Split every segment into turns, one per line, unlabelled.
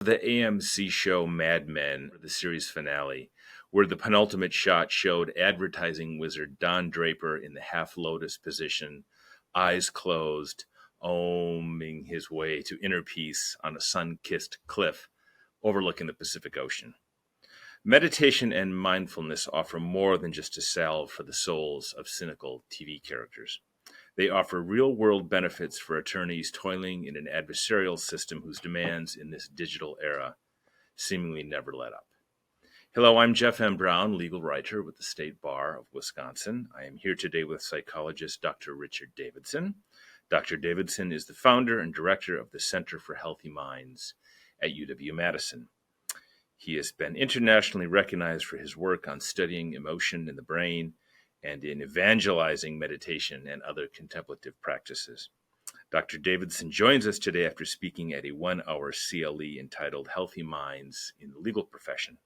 The AMC show Mad Men, the series finale, where the penultimate shot showed advertising wizard Don Draper in the half lotus position, eyes closed, oming his way to inner peace on a sun-kissed cliff overlooking the Pacific Ocean. Meditation and mindfulness offer more than just a salve for the souls of cynical TV characters. They offer real-world benefits for attorneys toiling in an adversarial system whose demands in this digital era seemingly never let up. Hello, I'm Jeff M. Brown, legal writer with the State Bar of Wisconsin. I am here today with psychologist Dr. Richard Davidson. Dr. Davidson is the founder and director of the Center for Healthy Minds at UW-Madison. He has been internationally recognized for his work on studying emotion in the brain and in evangelizing meditation and other contemplative practices. Dr. Davidson joins us today after speaking at a 1-hour CLE entitled Healthy Minds in the Legal Profession.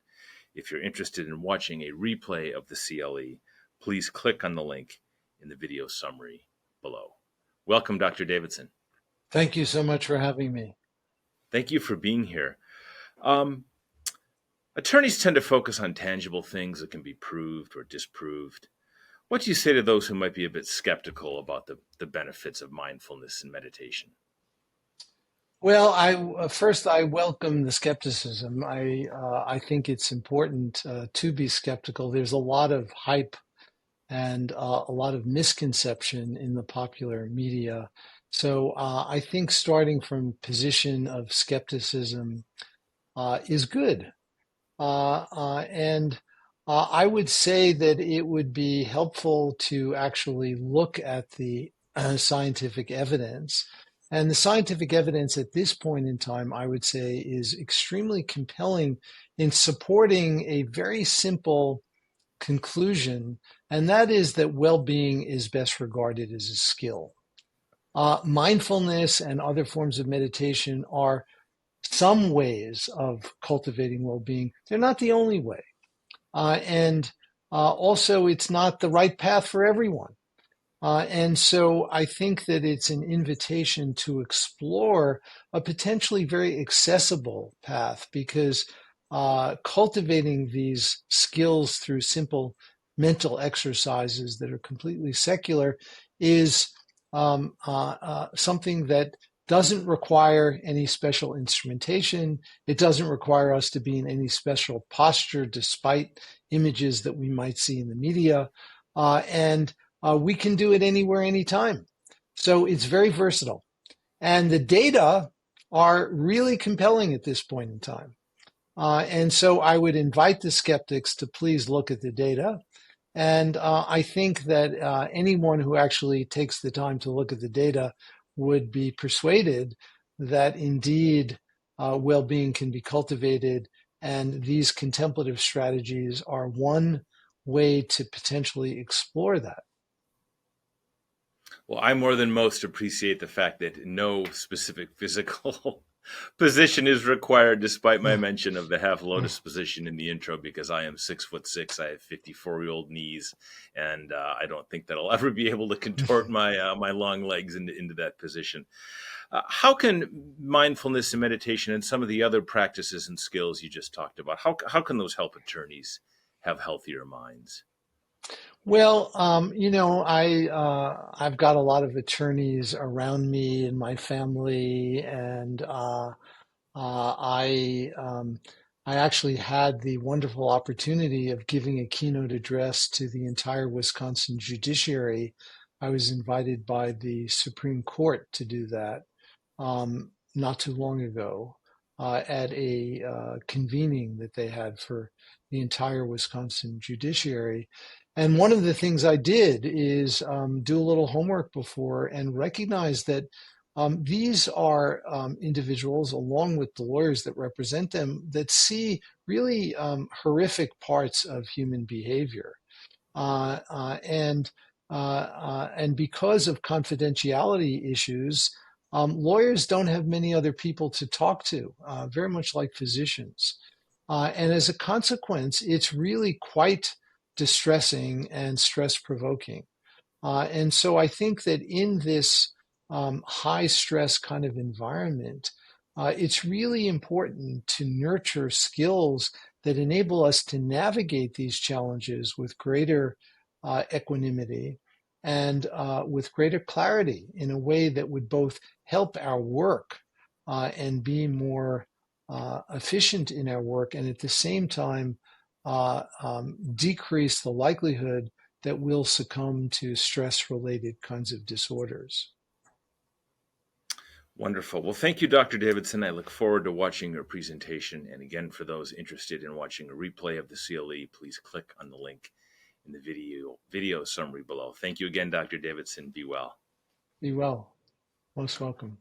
If you're interested in watching a replay of the CLE, please click on the link in the video summary below. Welcome, Dr. Davidson.
Thank you so much for having me.
Thank you for being here. Attorneys tend to focus on tangible things that can be proved or disproved. What do you say to those who might be a bit skeptical about the benefits of mindfulness and meditation?
Well, I welcome the skepticism. I think it's important to be skeptical. There's a lot of hype and a lot of misconception in the popular media. So I think starting from a position of skepticism is good. And I would say that it would be helpful to actually look at the scientific evidence. And the scientific evidence at this point in time, I would say, is extremely compelling in supporting a very simple conclusion, and that is that well-being is best regarded as a skill. Mindfulness and other forms of meditation are some ways of cultivating well-being. They're not the only way. And also, it's not the right path for everyone. And so I think that it's an invitation to explore a potentially very accessible path, because cultivating these skills through simple mental exercises that are completely secular is something that doesn't require any special instrumentation. It doesn't require us to be in any special posture, despite images that we might see in the media. And we can do it anywhere, anytime. So it's very versatile. And the data are really compelling at this point in time. And so I would invite the skeptics to please look at the data. And I think that anyone who actually takes the time to look at the data would be persuaded that indeed well-being can be cultivated, and these contemplative strategies are one way to potentially explore that.
Well, I more than most appreciate the fact that no specific physical position is required, despite my mention of the half lotus position in the intro, because I am 6'6". I have 54-year-old knees, and I don't think that I'll ever be able to contort my my long legs into that position. How can mindfulness and meditation and some of the other practices and skills you just talked about, how can those help attorneys have healthier minds?
Well, I've got a lot of attorneys around me in my family, and I actually had the wonderful opportunity of giving a keynote address to the entire Wisconsin judiciary. I was invited by the Supreme Court to do that not too long ago at a convening that they had for the entire Wisconsin judiciary. And one of the things I did is do a little homework before and recognize that these are individuals, along with the lawyers that represent them, that see really horrific parts of human behavior. And because of confidentiality issues, lawyers don't have many other people to talk to, very much like physicians. And as a consequence, it's really quite distressing and stress-provoking. And so I think that in this high stress kind of environment, it's really important to nurture skills that enable us to navigate these challenges with greater equanimity and with greater clarity in a way that would both help our work and be more efficient in our work, and at the same time decrease the likelihood that we'll succumb to stress-related kinds of disorders.
Wonderful. Well, thank you, Dr. Davidson. I look forward to watching your presentation. And again, for those interested in watching a replay of the CLE, please click on the link in the video summary below. Thank you again, Dr. Davidson. Be well.
Be well. Most welcome.